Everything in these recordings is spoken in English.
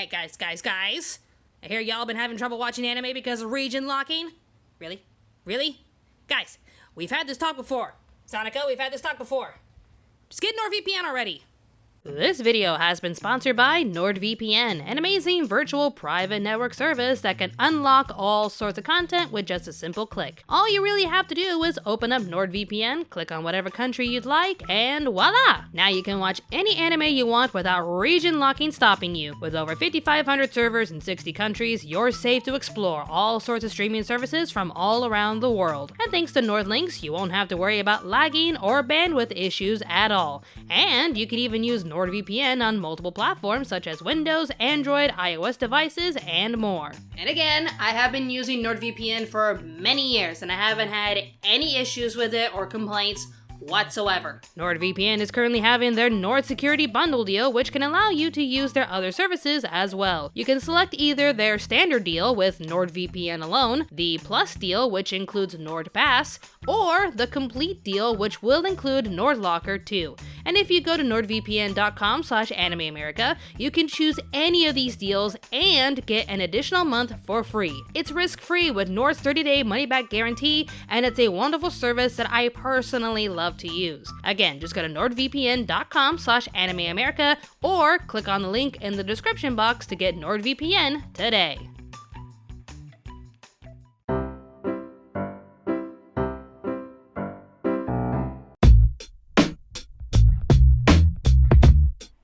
Hey, guys. I hear y'all been having trouble watching anime because of region locking? Really? Guys, we've had this talk before. Sonica, we've had this talk before. Just get NordVPN already. This video has been sponsored by NordVPN, an amazing virtual private network service that can unlock all sorts of content with just a simple click. All you really have to do is open up NordVPN, click on whatever country you'd like, and voila! Now you can watch any anime you want without region locking stopping you. With over 5,500 servers in 60 countries, you're safe to explore all sorts of streaming services from all around the world. And thanks to NordLinks, you won't have to worry about lagging or bandwidth issues at all. And you can even use NordVPN on multiple platforms such as Windows, Android, iOS devices, and more. And again, I have been using NordVPN for many years and I haven't had any issues with it or complaints whatsoever. NordVPN is currently having their Nord Security Bundle deal, which can allow you to use their other services as well. You can select either their standard deal with NordVPN alone, the Plus deal, which includes NordPass, or the complete deal, which will include NordLocker too. And if you go to nordvpn.com/animeamerica, you can choose any of these deals and get an additional month for free. It's risk-free with Nord's 30-day money-back guarantee, and it's a wonderful service that I personally love to use. Again, just go to nordvpn.com/animeamerica or click on the link in the description box to get NordVPN today.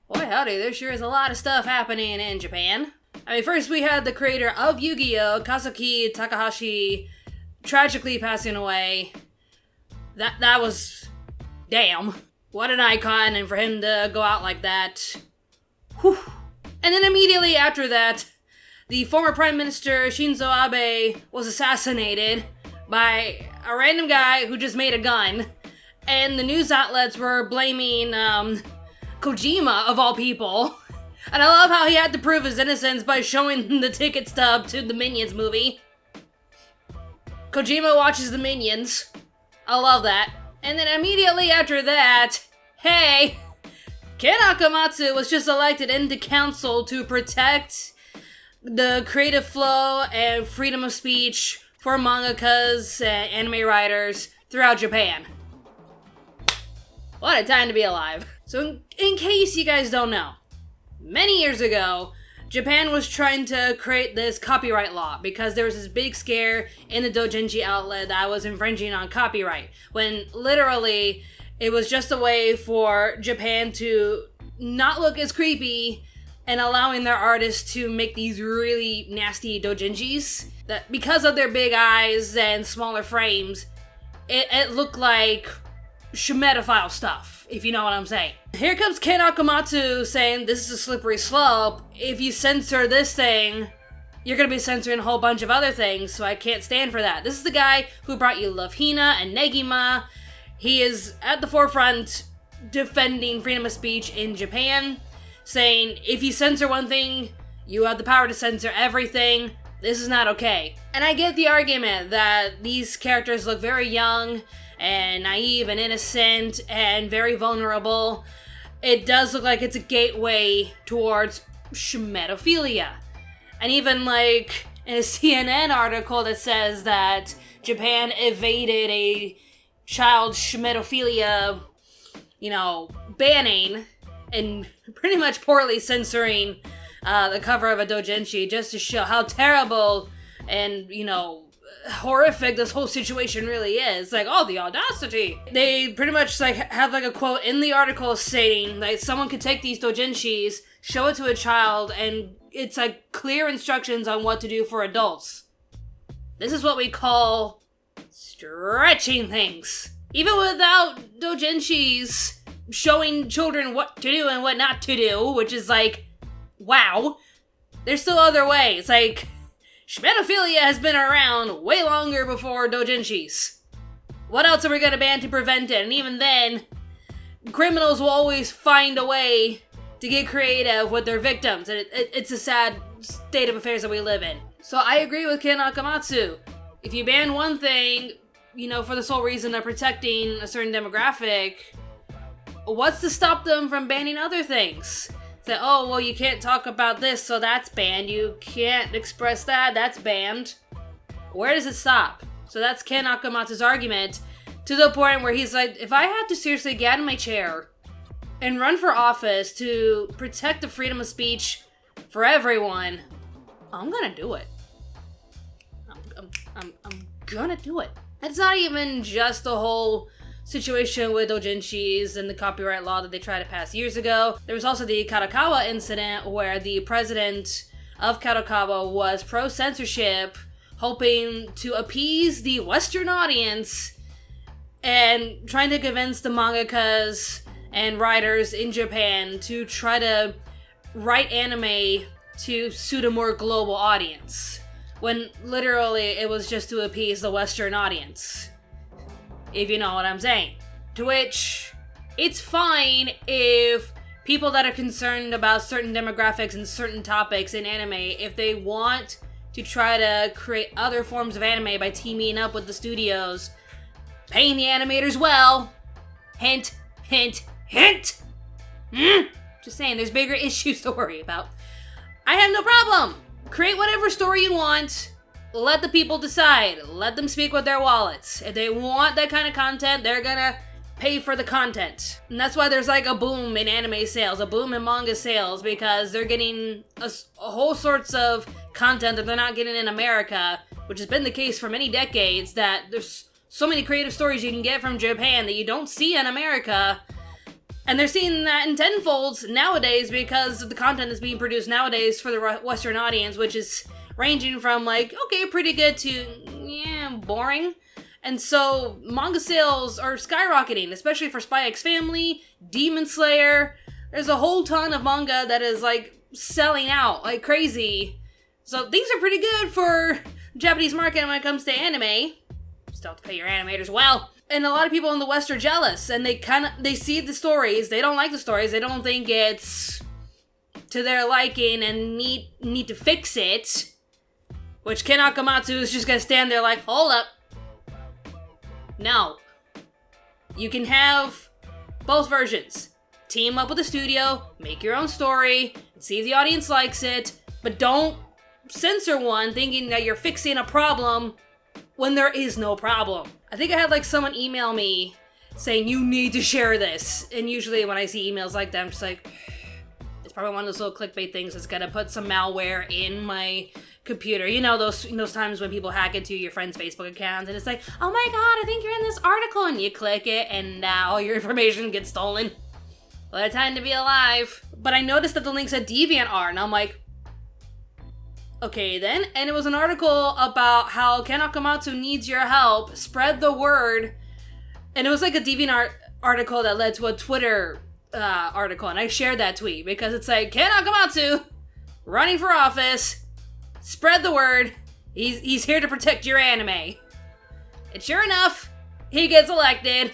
Boy howdy, there sure is a lot of stuff happening in Japan. I mean, first we had the creator of Yu-Gi-Oh!, Kazuki Takahashi, tragically passing away. That was... damn. What an icon, and for him to go out like that. Whew. And then immediately after that, the former Prime Minister Shinzo Abe was assassinated by a random guy who just made a gun. And the news outlets were blaming Kojima, of all people. And I love how he had to prove his innocence by showing the ticket stub to the Minions movie. Kojima watches the Minions. I love that. And then immediately after that, hey, Ken Akamastu was just elected into council to protect the creative flow and freedom of speech for mangakas and anime writers throughout Japan. What a time to be alive. So in case you guys don't know, many years ago, Japan was trying to create this copyright law because there was this big scare in the doujinshi outlet that was infringing on copyright, when literally it was just a way for Japan to not look as creepy and allowing their artists to make these really nasty doujinshis that, because of their big eyes and smaller frames, it looked like Schmetophile stuff, if you know what I'm saying. Here comes Ken Akamastu saying this is a slippery slope. If you censor this thing, you're gonna be censoring a whole bunch of other things, so I can't stand for that. This is the guy who brought you Love Hina and Negima. He is at the forefront defending freedom of speech in Japan, saying if you censor one thing, you have the power to censor everything. This is not okay. And I get the argument that these characters look very young and naive and innocent and very vulnerable. It does look like it's a gateway towards schmetophilia. And even like in a CNN article that says that Japan evaded a child schmetophilia, banning and pretty much poorly censoring the cover of a doujinshi just to show how terrible and, horrific this whole situation really is. Like, oh, the audacity. They pretty much have a quote in the article stating someone could take these doujinshis, show it to a child, and it's clear instructions on what to do for adults. This is what we call stretching things. Even without doujinshis showing children what to do and what not to do, which is wow. There's still other ways. Schmetophilia has been around way longer before doujinshis. What else are we gonna ban to prevent it? And even then, criminals will always find a way to get creative with their victims. And it's a sad state of affairs that we live in. So I agree with Ken Akamastu. If you ban one thing, for the sole reason of protecting a certain demographic, what's to stop them from banning other things? Say, oh, well, you can't talk about this, so that's banned. You can't express that, that's banned. Where does it stop? So that's Ken Akamatsu's argument, to the point where he's like, if I had to seriously get out of my chair and run for office to protect the freedom of speech for everyone, I'm gonna do it. I'm gonna do it. It's not even just the whole situation with doujinshis and the copyright law that they tried to pass years ago. There was also the Kadokawa incident where the president of Kadokawa was pro-censorship, hoping to appease the Western audience and trying to convince the mangakas and writers in Japan to try to write anime to suit a more global audience, when literally it was just to appease the Western audience, if you know what I'm saying. To which, it's fine if people that are concerned about certain demographics and certain topics in anime, if they want to try to create other forms of anime by teaming up with the studios, paying the animators well. Hint, hint, hint! Just saying, there's bigger issues to worry about. I have no problem. Create whatever story you want. Let the people decide. Let them speak with their wallets. If they want that kind of content, they're gonna pay for the content. And that's why there's like a boom in anime sales, a boom in manga sales, because they're getting a whole sorts of content that they're not getting in America, which has been the case for many decades, that there's so many creative stories you can get from Japan that you don't see in America. And they're seeing that in tenfolds nowadays because of the content that's being produced nowadays for the Western audience, which is ranging from like, okay, pretty good to, yeah, boring. And so manga sales are skyrocketing, especially for Spy X Family, Demon Slayer. There's a whole ton of manga that is like selling out like crazy. So things are pretty good for the Japanese market when it comes to anime. Still have to pay your animators well. And a lot of people in the West are jealous, and they see the stories, they don't like the stories, they don't think it's to their liking and need to fix it. Which Ken Akamastu is just gonna stand there like, hold up. No. You can have both versions. Team up with the studio, make your own story, see if the audience likes it, but don't censor one thinking that you're fixing a problem when there is no problem. I think I had like someone email me saying you need to share this, and usually when I see emails like that, I'm just like, it's probably one of those little clickbait things that's gonna put some malware in my computer. You know those times when people hack into your friend's Facebook accounts and it's like, oh my god, I think you're in this article, and you click it and now your information gets stolen. What a time to be alive. But I noticed that the link said DeviantArt, and I'm like, okay then. And it was an article about how Ken Akamatsu needs your help, spread the word. And it was like a DeviantArt article that led to a Twitter article, and I shared that tweet because it's like, Ken Akamatsu running for office, spread the word, he's here to protect your anime. And sure enough, he gets elected.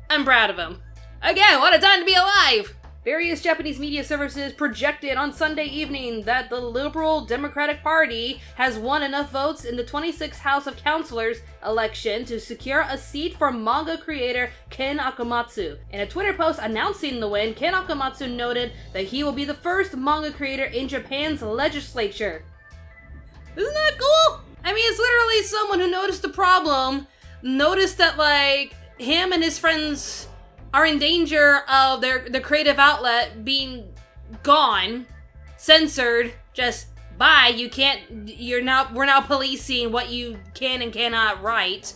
I'm proud of him. Again, what a time to be alive! Various Japanese media services projected on Sunday evening that the Liberal Democratic Party has won enough votes in the 26th House of Councilors election to secure a seat for manga creator Ken Akamatsu. In a Twitter post announcing the win, Ken Akamatsu noted that he will be the first manga creator in Japan's legislature. Isn't that cool? I mean, it's literally someone who noticed the problem, noticed that, like, him and his friends are in danger of their creative outlet being gone, censored, just bye, we're now policing what you can and cannot write.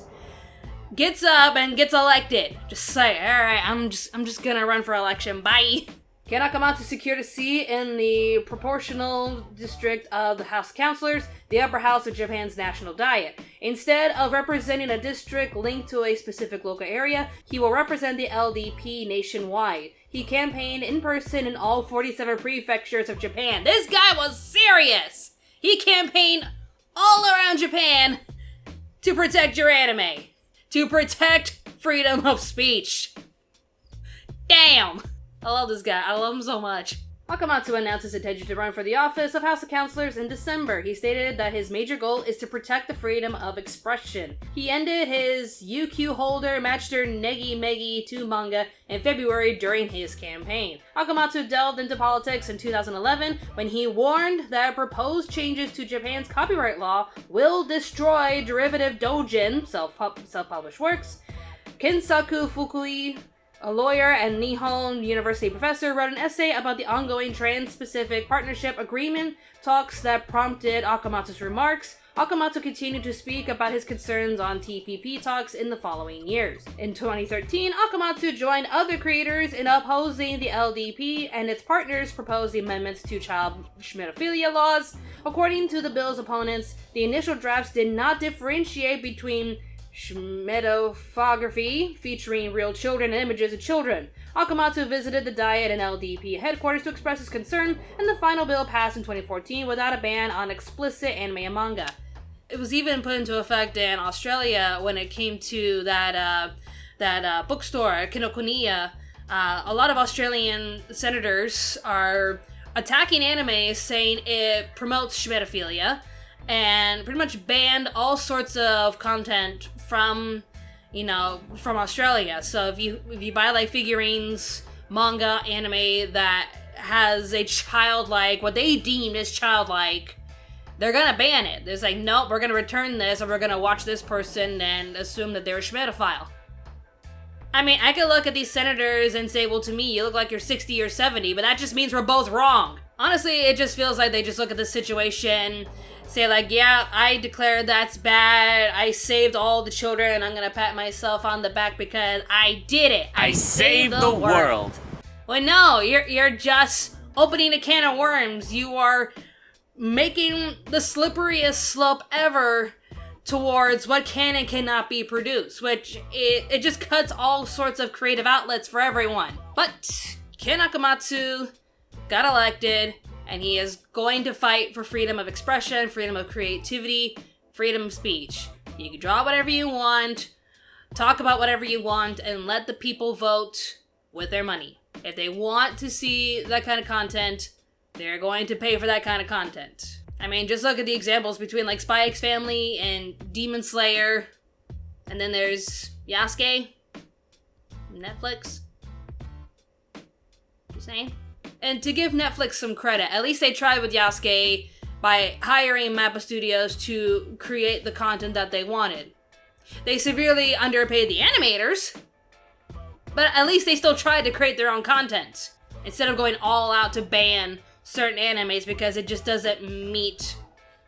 Gets up and gets elected. Just like, alright, I'm just gonna run for election, bye. Ken Akamastu secured a seat in the proportional district of the House of Councilors, the upper house of Japan's national diet. Instead of representing a district linked to a specific local area, he will represent the LDP nationwide. He campaigned in person in all 47 prefectures of Japan. This guy was serious! He campaigned all around Japan to protect your anime. To protect freedom of speech. Damn! I love this guy. I love him so much. Akamatsu announced his intention to run for the office of House of Councilors in December. He stated that his major goal is to protect the freedom of expression. He ended his UQ holder Master Negi Megi to manga in February during his campaign. Akamatsu delved into politics in 2011 when he warned that proposed changes to Japan's copyright law will destroy derivative doujin, self-published works. Kinsaku Fukui, a lawyer and Nihon University professor, wrote an essay about the ongoing Trans-Pacific Partnership Agreement talks that prompted Akamatsu's remarks. Akamatsu continued to speak about his concerns on TPP talks in the following years. In 2013, Akamatsu joined other creators in opposing the LDP and its partners' proposed amendments to child schmidophilia laws. According to the bill's opponents, the initial drafts did not differentiate between schmedophotography, featuring real children and images of children. Akamatsu visited the Diet and LDP headquarters to express his concern, and the final bill passed in 2014 without a ban on explicit anime and manga. It was even put into effect in Australia when it came to that bookstore, Kinokuniya. A lot of Australian senators are attacking anime, saying it promotes schmedophilia, and pretty much banned all sorts of content from Australia. So if you buy like figurines, manga, anime that has a childlike, what they deem as childlike, they're gonna ban it. It's like, nope, we're gonna return this, and we're gonna watch this person and assume that they're a schmedophile. I mean, I could look at these senators and say, well, to me, you look like you're 60 or 70, but that just means we're both wrong. Honestly, it just feels like they just look at the situation, say like, yeah, I declared that's bad, I saved all the children, and I'm gonna pat myself on the back because I did it. I saved the world. Well, no, you're just opening a can of worms. You are making the slipperiest slope ever towards what can and cannot be produced, which it just cuts all sorts of creative outlets for everyone. But Ken Akamastu got elected, and he is going to fight for freedom of expression, freedom of creativity, freedom of speech. You can draw whatever you want, talk about whatever you want, and let the people vote with their money. If they want to see that kind of content, they're going to pay for that kind of content. I mean, just look at the examples between like Spy X Family and Demon Slayer, and then there's Yasuke, Netflix. Just saying. And to give Netflix some credit, at least they tried with Yasuke by hiring Mappa Studios to create the content that they wanted. They severely underpaid the animators, but at least they still tried to create their own content, instead of going all out to ban certain animes because it just doesn't meet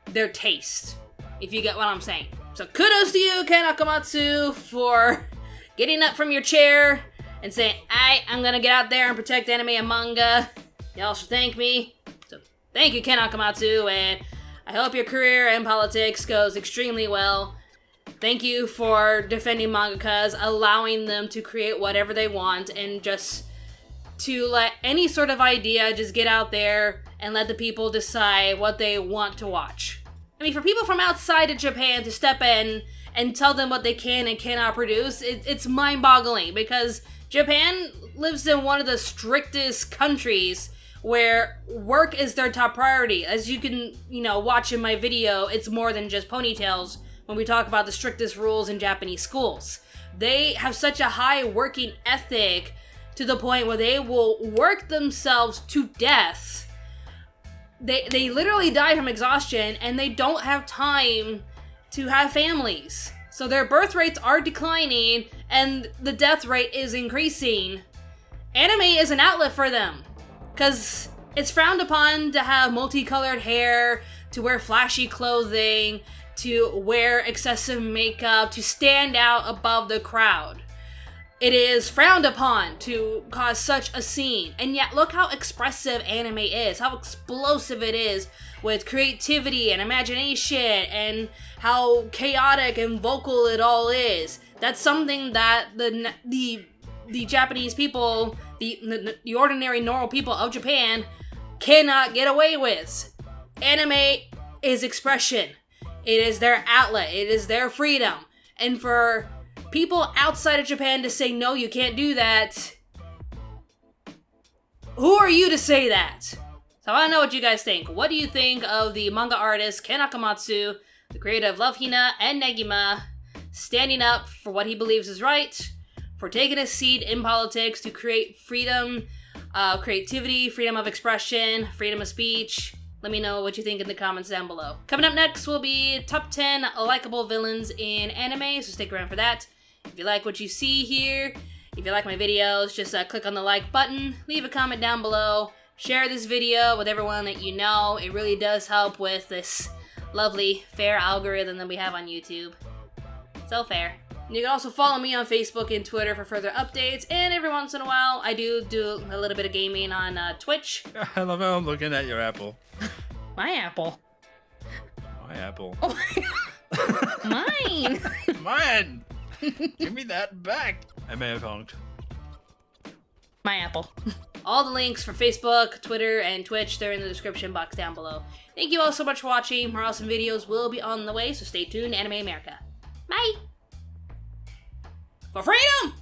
their taste, if you get what I'm saying. So kudos to you, Ken Akamatsu, for getting up from your chair and saying, I'm gonna get out there and protect anime and manga. Y'all should thank me. So thank you, Ken Akamatsu, and I hope your career in politics goes extremely well. Thank you for defending mangakas, allowing them to create whatever they want, and just to let any sort of idea just get out there and let the people decide what they want to watch. I mean, for people from outside of Japan to step in and tell them what they can and cannot produce, it's mind-boggling, because Japan lives in one of the strictest countries where work is their top priority. As you can, watch in my video, it's more than just ponytails when we talk about the strictest rules in Japanese schools. They have such a high working ethic to the point where they will work themselves to death. They literally die from exhaustion, and they don't have time to have families. So their birth rates are declining, and the death rate is increasing. Anime is an outlet for them, because it's frowned upon to have multicolored hair, to wear flashy clothing, to wear excessive makeup, to stand out above the crowd. It is frowned upon to cause such a scene, and yet look how expressive anime is, how explosive it is with creativity and imagination, and how chaotic and vocal it all is. That's something that the Japanese people, the ordinary normal people of Japan cannot get away with. Anime is expression. It is their outlet. It is their freedom. And for people outside of Japan to say, no, you can't do that, who are you to say that? So I want to know what you guys think. What do you think of the manga artist Ken Akamastu, the creator of Love, Hina and Negima, standing up for what he believes is right, for taking a seat in politics to create freedom, creativity, freedom of expression, freedom of speech? Let me know what you think in the comments down below. Coming up next will be top 10 likable villains in anime, so stick around for that. If you like what you see here, if you like my videos, just click on the like button, leave a comment down below, share this video with everyone that you know. It really does help with this lovely, fair algorithm that we have on YouTube. So fair. You can also follow me on Facebook and Twitter for further updates, and every once in a while, I do a little bit of gaming on Twitch. I love how I'm looking at your apple. My apple. My apple. Oh my Mine! Mine! Give me that back! I may have honked. My apple. All the links for Facebook, Twitter, and Twitch, they're in the description box down below. Thank you all so much for watching. More awesome videos will be on the way, so stay tuned. Anime America. Bye! For freedom!